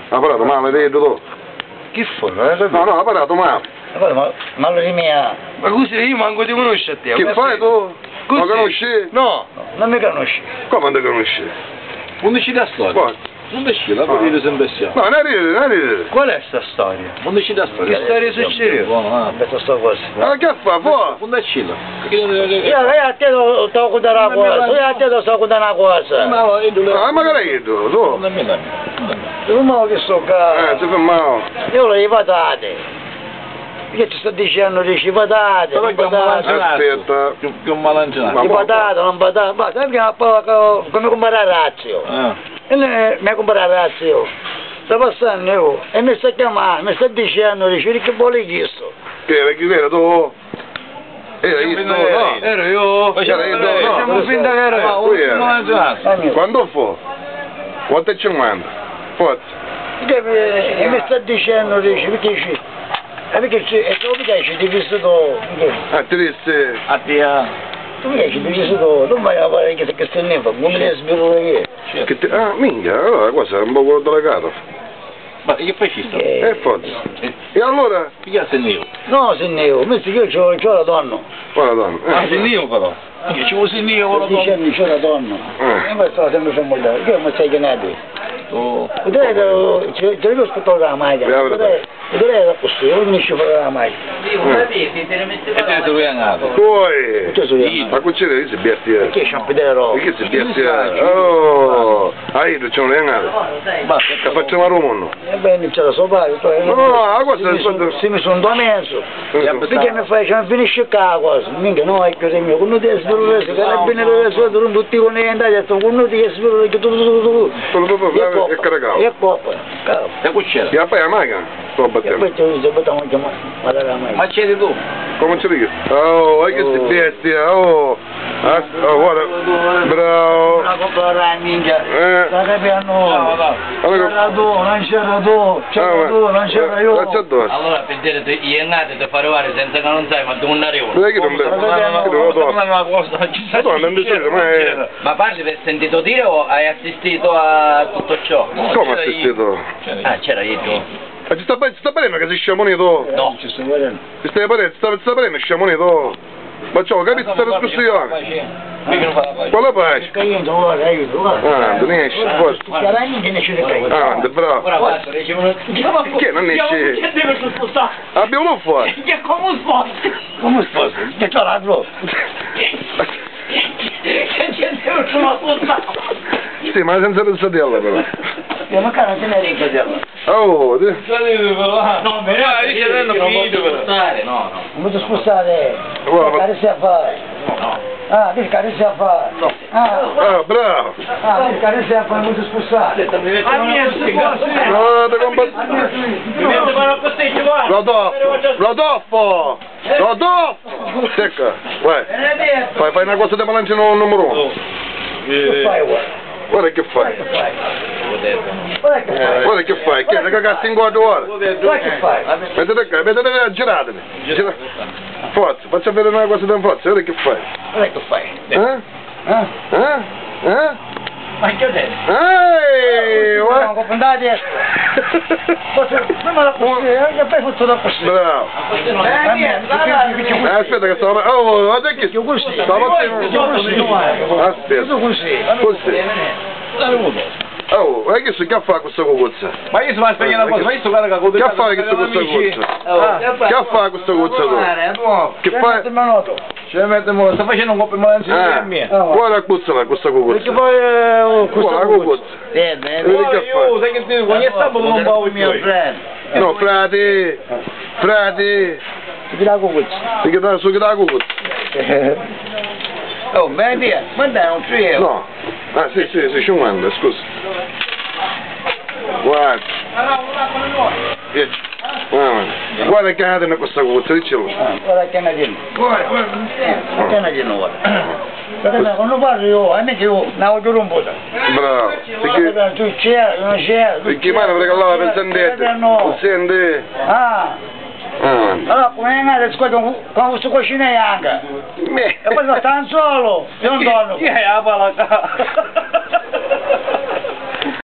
Ha parlato male, vedo tu. Che fa? No, ha parlato male. Ma lo mia. Ma così io manco ti conosco a te. Che fai tu? Così? Ma conosci? No, non mi conosci. Come non ti conosci? Quando ci dà storia? Non esci, la puoi dire sempre sia. No, non ride. Qual è sta storia? Quando ci dà storia? Che storia succede? Aspetta sto cosa. Ma che fa? Fuori! Quando esci là? Io a te lo sto contando una cosa, io a te lo sto contando una cosa. Ma magari io, tu. Non mi che sto qua. Ti fa male. Io le patate. Che ti sto dicendo, dici patate, non patate. Aspetta. Più malancinato. Di patate, non patate. Ma sai come comprare razio? E mi ha comprato razio. Sta passando io e mi sta chiamando, mi sta dicendo, dice che vuole questo. Che era chi era tu? Era io, no? Ero io. Facciamo finta che ero io. Quando fu? Quanto è 50? Forza. E mi sta dicendo, dice, perché dici? Perché ci hai visto tu? Ah, ti disse? A te. Tu mi hai visto tu? Non vai a fare che stai ne fa, come ne sbirro io? Ah, minchia, allora questo è un po' delegato. Ma che fai ci sta? Forza. E allora? Che sei io? No, sei io, metti che io c'ho la donna. Quale donna? Ah, sei io però. Io ci vuoi sei io con la donna? 10 anni c'ho la donna. E poi sto sempre fermo che mi stai chiamando? Vedrai che ce l'ho aspettato la macchina. Vedrai da questo, io non esce fuori la macchina. E te lo hai andato? Poi! Ma qui c'è si bestia. Che c'è un pedero? Che si bestia? Oh! Ahí, c'è un legato. Che facciamo a Roma? Bene, c'è la sopra. No, questo è se mi sono messo. Perché mi fai, non finisce qua cosa? Minchia, no, è così mio. Quando ti sviluppi, che la bene le sue, non tutti con le andate, quando ti sviluppi, che tu. E caricato. E poi. E qui c'era? E poi la macchina? Sto E battendo. poi ci buttiamo anche la macchina. Ma c'eri tu? Come c'è lì? Oh, che si bestia, oh! Guarda, bravo! Una coppa la minchia. La capiamo. C'era tu, non c'era tu. C'era tu, non c'era io. Allora per dire io andate da fare ore senza che non sai ma tu non arrivo. Vedi che non Ma parli per sentito dire o hai assistito a tutto ciò? Come assistito? Ah, c'era io. Ma ti sta parendo che sei sciamonito? No. Ti stai parendo sciamonito? Ma ciò, capito questa discussione? Quale pace? Ah, non esci, forse. Ah, bravo. Che non esci? Abbiamo uno fuori. Come sposi? Che c'ho la gro? Sì, ma senza pensatella però. Ma cara non ce n'è rincasella. Oh, No, ma io non finito per stare, no. Non posso spostare. Che si a fare? No. Ah, che si a fare? No. Ah, bravo. Ah, che si a fare? Non posso spostare. No, ti Rodolfo! Secca, vai. Fai una cosa di malancino numero 1. Che fai, guarda? Guarda che fai. Guarda che fai, che ne cagasti in guardo ora. Guarda che fai? Mettete a giratemi. Forza, faccia vedere una cosa da forza, guarda che fai. Guarda che fai? Ma che ho detto? Ehi, Non comprendete adesso. Non me la posso dire, che poi faccio da così. bravo. Aspetta che stavo... Oh, guarda che... Stavo aspetta. Così. Oh, ma che che fa questa cocozza? Ma io sono spiegare una cosa, ma io sto guardando che Che fa questa cocozza? Che fa questa cocozza tu? Che fa? Ce la mettiamo, sta facendo un po' più malancino mia. Guarda questa Perché cocozza. poi Guarda la cocozza. Io, sai che ti dico, quando è stato non va il mio. No, frate. Ti la cocozza. Perché da su che da cocozza? Oh, vedi, ma dai, un trio. No. Ah, sì, 50, scusa. Guarda. Guarda che ha questa cocozza, dicelo. Guarda che ne viene. Guarda che ne viene ora. Perché quando parlo io, a me che io, ne ho giù un po'. Bravo. Perché tu c'è. Perché mai non regalava per sentire? Non sente? Allora, come è andata con questo cucina anche? E poi sta solo, io non dormo. Chi è la pala?